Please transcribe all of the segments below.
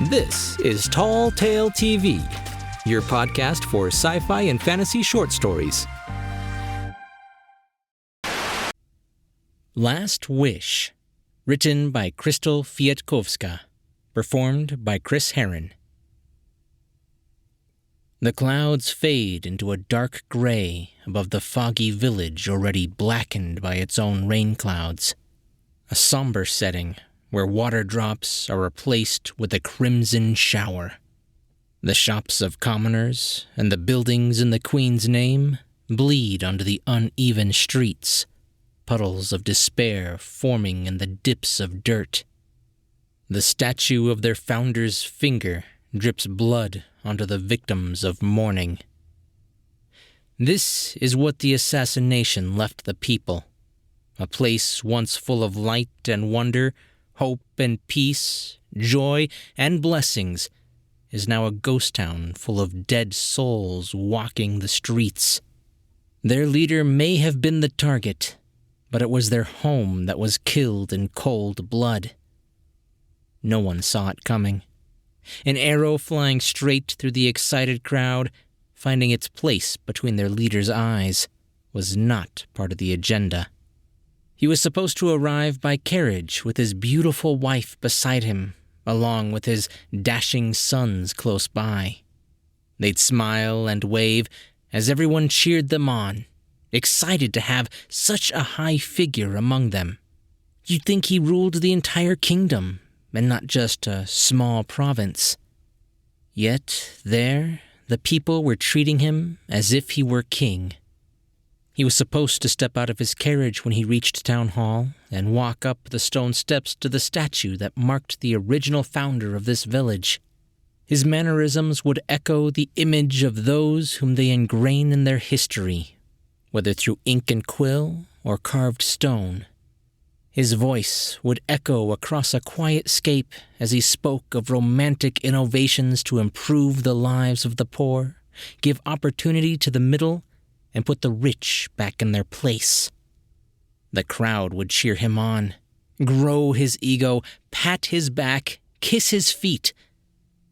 This is Tall Tale TV, your podcast for sci-fi and fantasy short stories. Last Wish, written by Krystle Kwiatkowska, performed by Chris Herron. The clouds fade into a dark gray above the foggy village already blackened by its own rain clouds. A somber setting where water drops are replaced with a crimson shower. The shops of commoners and the buildings in the Queen's name bleed onto the uneven streets, puddles of despair forming in the dips of dirt. The statue of their founder's finger drips blood onto the victims of mourning. This is what the assassination left the people. A place once full of light and wonder, hope and peace, joy and blessings, is now a ghost town full of dead souls walking the streets. Their leader may have been the target, but it was their home that was killed in cold blood. No one saw it coming. An arrow flying straight through the excited crowd, finding its place between their leader's eyes, was not part of the agenda. He was supposed to arrive by carriage with his beautiful wife beside him, along with his dashing sons close by. They'd smile and wave as everyone cheered them on, excited to have such a high figure among them. You'd think he ruled the entire kingdom, and not just a small province. Yet there, the people were treating him as if he were king. He was supposed to step out of his carriage when he reached Town Hall and walk up the stone steps to the statue that marked the original founder of this village. His mannerisms would echo the image of those whom they ingrain in their history, whether through ink and quill or carved stone. His voice would echo across a quiet scape as he spoke of romantic innovations to improve the lives of the poor, give opportunity to the middle, and put the rich back in their place. The crowd would cheer him on, grow his ego, pat his back, kiss his feet.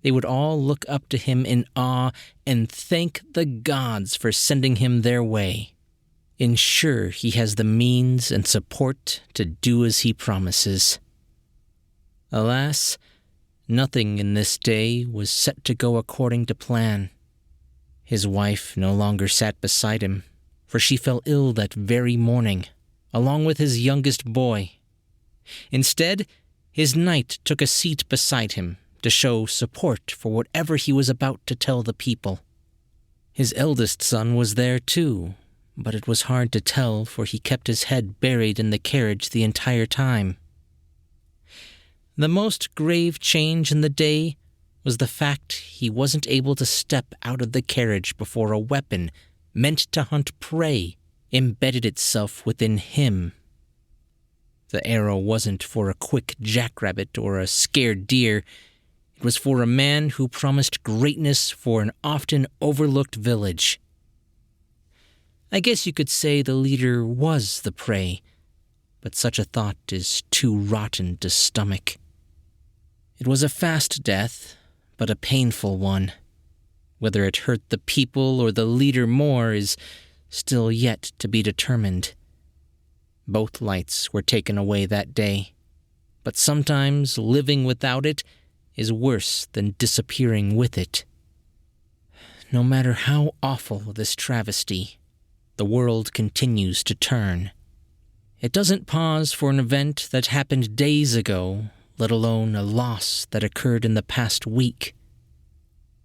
They would all look up to him in awe and thank the gods for sending him their way. Ensure he has the means and support to do as he promises. Alas, nothing in this day was set to go according to plan. His wife no longer sat beside him, for she fell ill that very morning, along with his youngest boy. Instead, his knight took a seat beside him to show support for whatever he was about to tell the people. His eldest son was there too, but it was hard to tell, for he kept his head buried in the carriage the entire time. The most grave change in the day was the fact he wasn't able to step out of the carriage before a weapon meant to hunt prey embedded itself within him. The arrow wasn't for a quick jackrabbit or a scared deer. It was for a man who promised greatness for an often overlooked village. I guess you could say the leader was the prey, but such a thought is too rotten to stomach. It was a fast death, but a painful one. Whether it hurt the people or the leader more is still yet to be determined. Both lights were taken away that day, but sometimes living without it is worse than disappearing with it. No matter how awful this travesty, the world continues to turn. It doesn't pause for an event that happened days ago, let alone a loss that occurred in the past week.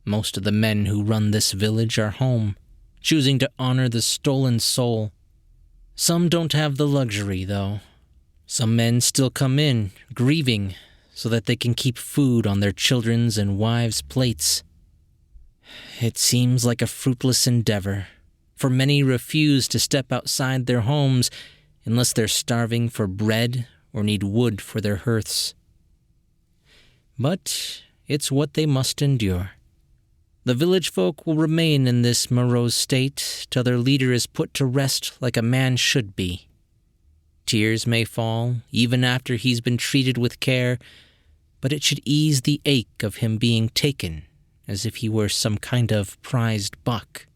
Most of the men who run this village are home, choosing to honor the stolen soul. Some don't have the luxury, though. Some men still come in, grieving, so that they can keep food on their children's and wives' plates. It seems like a fruitless endeavor, for many refuse to step outside their homes unless they're starving for bread or need wood for their hearths. But it's what they must endure. The village folk will remain in this morose state till their leader is put to rest like a man should be. Tears may fall, even after he's been treated with care, but it should ease the ache of him being taken, as if he were some kind of prized buck.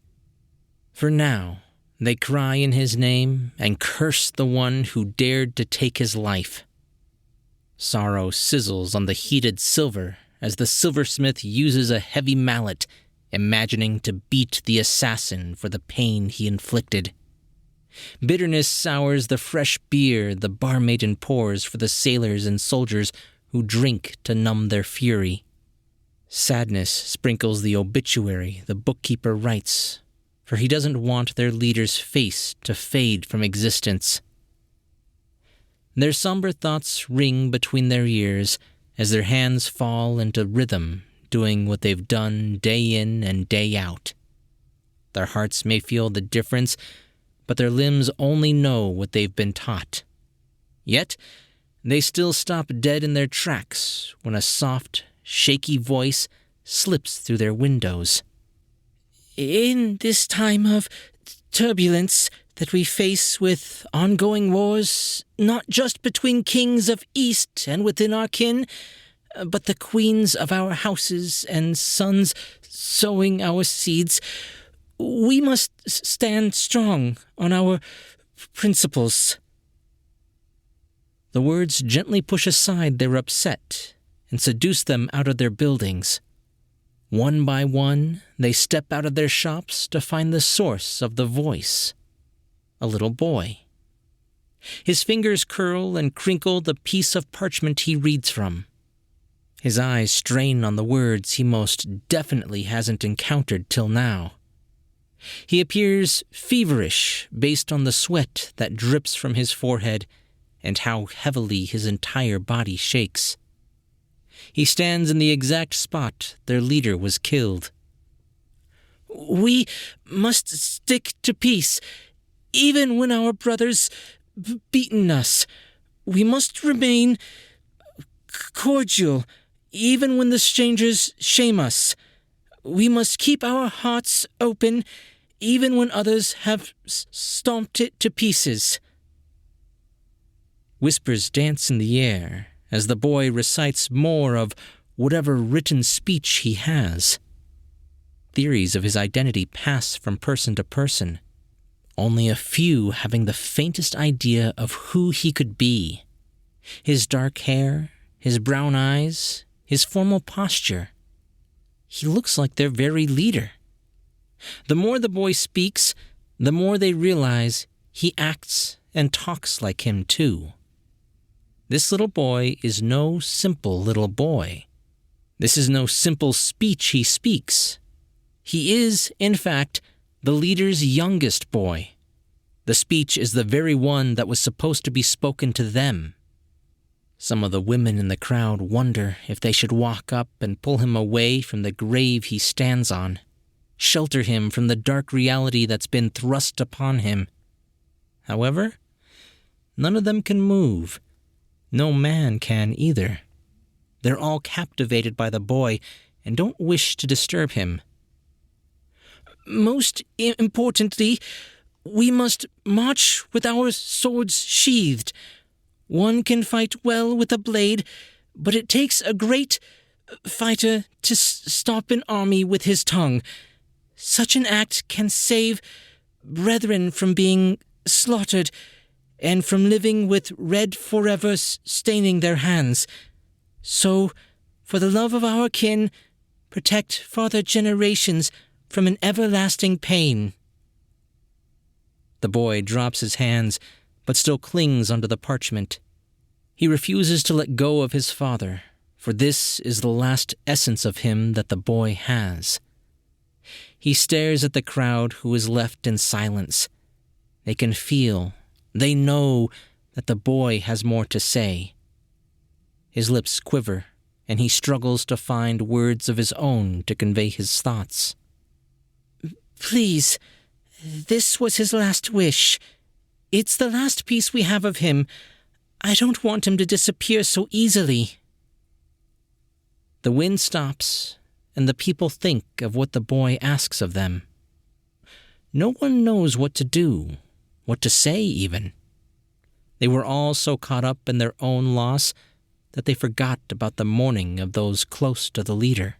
For now, they cry in his name and curse the one who dared to take his life. Sorrow sizzles on the heated silver as the silversmith uses a heavy mallet, imagining to beat the assassin for the pain he inflicted. Bitterness sours the fresh beer the barmaiden pours for the sailors and soldiers who drink to numb their fury. Sadness sprinkles the obituary the bookkeeper writes, for he doesn't want their leader's face to fade from existence. Their somber thoughts ring between their ears as their hands fall into rhythm, doing what they've done day in and day out. Their hearts may feel the difference, but their limbs only know what they've been taught. Yet, they still stop dead in their tracks when a soft, shaky voice slips through their windows. In this time of turbulence that we face with ongoing wars, not just between kings of East and within our kin, but the queens of our houses and sons sowing our seeds, we must stand strong on our principles. The words gently push aside their upset and seduce them out of their buildings. One by one, they step out of their shops to find the source of the voice. A little boy. His fingers curl and crinkle the piece of parchment he reads from. His eyes strain on the words he most definitely hasn't encountered till now. He appears feverish based on the sweat that drips from his forehead and how heavily his entire body shakes. He stands in the exact spot their leader was killed. We must stick to peace, even when our brothers beaten us. We must remain cordial, even when the strangers shame us. We must keep our hearts open, even when others have stomped it to pieces. Whispers dance in the air as the boy recites more of whatever written speech he has. Theories of his identity pass from person to person, only a few having the faintest idea of who he could be. His dark hair, his brown eyes, his formal posture. He looks like their very leader. The more the boy speaks, the more they realize he acts and talks like him too. This little boy is no simple little boy. This is no simple speech he speaks. He is, in fact, the leader's youngest boy. The speech is the very one that was supposed to be spoken to them. Some of the women in the crowd wonder if they should walk up and pull him away from the grave he stands on, shelter him from the dark reality that's been thrust upon him. However, none of them can move. No man can either. They're all captivated by the boy and don't wish to disturb him. Most importantly, we must march with our swords sheathed. One can fight well with a blade, but it takes a great fighter to stop an army with his tongue. Such an act can save brethren from being slaughtered and from living with red forever staining their hands. So, for the love of our kin, protect farther generations from an everlasting pain. The boy drops his hands, but still clings onto the parchment. He refuses to let go of his father, for this is the last essence of him that the boy has. He stares at the crowd who is left in silence. They can feel, they know that the boy has more to say. His lips quiver, and he struggles to find words of his own to convey his thoughts. Please, this was his last wish. It's the last piece we have of him. I don't want him to disappear so easily. The wind stops, and the people think of what the boy asks of them. No one knows what to do, what to say even. They were all so caught up in their own loss, that they forgot about the mourning of those close to the leader.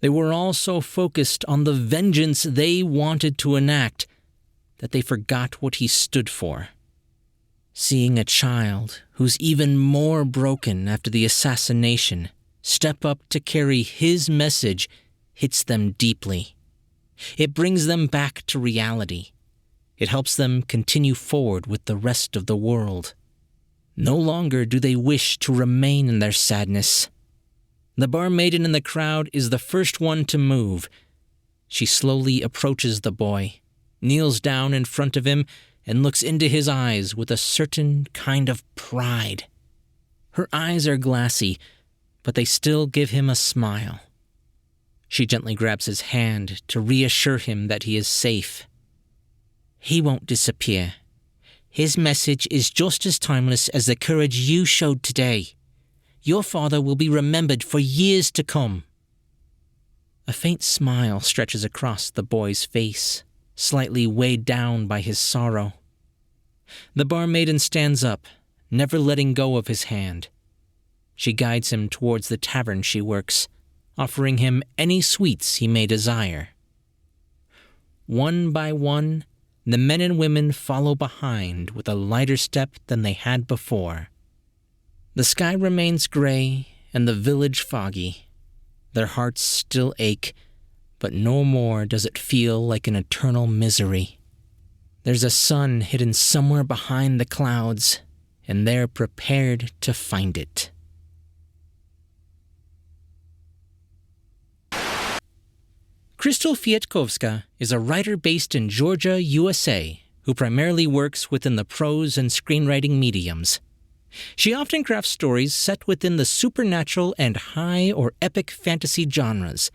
They were all so focused on the vengeance they wanted to enact that they forgot what he stood for. Seeing a child who's even more broken after the assassination step up to carry his message hits them deeply. It brings them back to reality. It helps them continue forward with the rest of the world. No longer do they wish to remain in their sadness. The barmaiden in the crowd is the first one to move. She slowly approaches the boy, kneels down in front of him, and looks into his eyes with a certain kind of pride. Her eyes are glassy, but they still give him a smile. She gently grabs his hand to reassure him that he is safe. He won't disappear. His message is just as timeless as the courage you showed today. Your father will be remembered for years to come. A faint smile stretches across the boy's face, slightly weighed down by his sorrow. The barmaiden stands up, never letting go of his hand. She guides him towards the tavern she works, offering him any sweets he may desire. One by one, the men and women follow behind with a lighter step than they had before. The sky remains gray and the village foggy. Their hearts still ache, but no more does it feel like an eternal misery. There's a sun hidden somewhere behind the clouds, and they're prepared to find it. Krystle Kwiatkowska is a writer based in Georgia, USA, who primarily works within the prose and screenwriting mediums. She often crafts stories set within the supernatural and high or epic fantasy genres,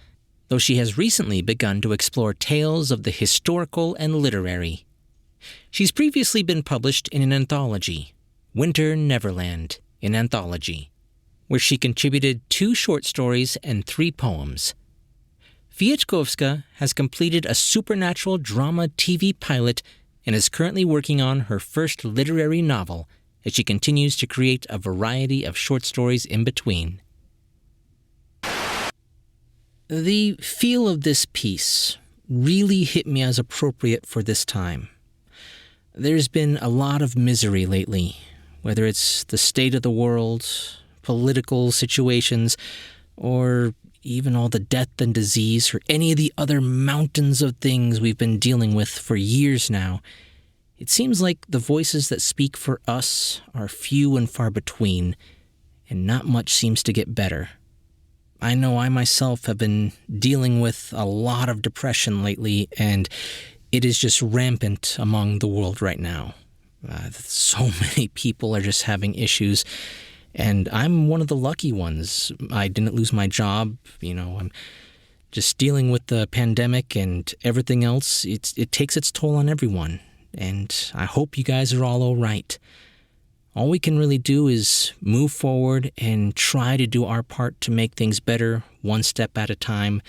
though she has recently begun to explore tales of the historical and literary. She's previously been published in an anthology, Winter Neverland, an anthology, where she contributed 2 short stories and 3 poems. Kwiatkowska has completed a supernatural drama TV pilot and is currently working on her first literary novel as she continues to create a variety of short stories in between. The feel of this piece really hit me as appropriate for this time. There's been a lot of misery lately, whether it's the state of the world, political situations, or even all the death and disease, or any of the other mountains of things we've been dealing with for years now. It seems like the voices that speak for us are few and far between, and not much seems to get better. I know I myself have been dealing with a lot of depression lately, and it is just rampant among the world right now. So many people are just having issues, and I'm one of the lucky ones. I didn't lose my job. I'm just dealing with the pandemic and everything else. It takes its toll on everyone, and I hope you guys are all right. All we can really do is move forward and try to do our part to make things better, one step at a time,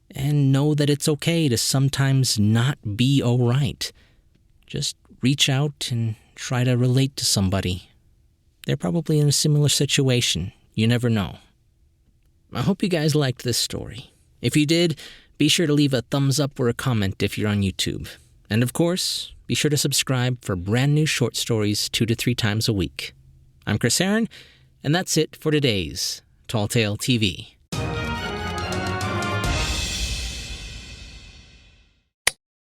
and know that it's okay to sometimes not be all right. Just reach out and try to relate to somebody. They're probably in a similar situation. You never know. I hope you guys liked this story. If you did, be sure to leave a thumbs up or a comment if you're on YouTube. And of course, be sure to subscribe for brand new short stories 2 to 3 times a week. I'm Chris Herron, and that's it for today's Tall Tale TV.